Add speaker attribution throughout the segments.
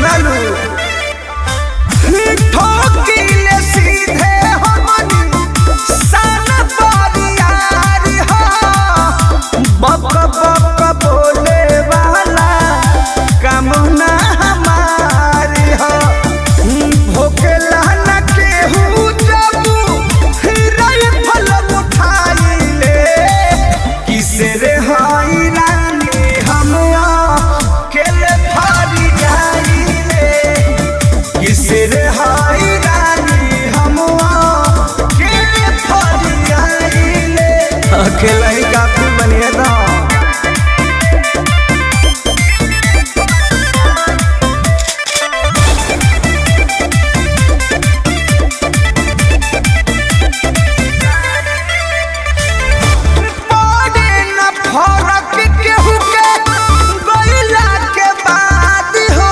Speaker 1: जानलू ठोकिले सीधे हमनी सन परियारी हो बक बक बोले वाला कामना हमारी हो भोकेला न केहू जबू राइफल उठाइले किसे रे हाई रानी हम अकेले फाड़ी जाइले किसे रे हाई रानी हम अकेले फाड़ी जाइले अकेला ही काफी बनिए था। फरक केहू के गइला के बाद हो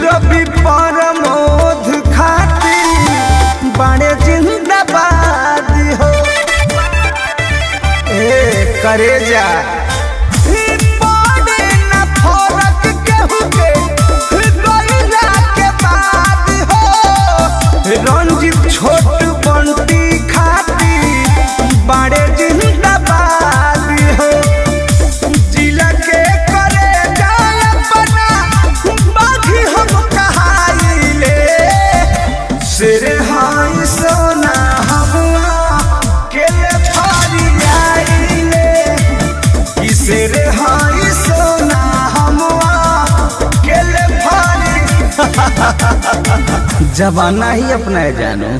Speaker 1: रवि प्रमोद खातिर बड़े जिंदाबाद हो ए करे जा बड़े न फरक केहू के गइला के बाद हो रंजित छोट बंटी खातिर बड़े जिंदाबाद सोना हम अकेले फाड़ी जाइले किसे रे हाई सोना हम अकेले फाड़ी जवाना ही अपना जानो।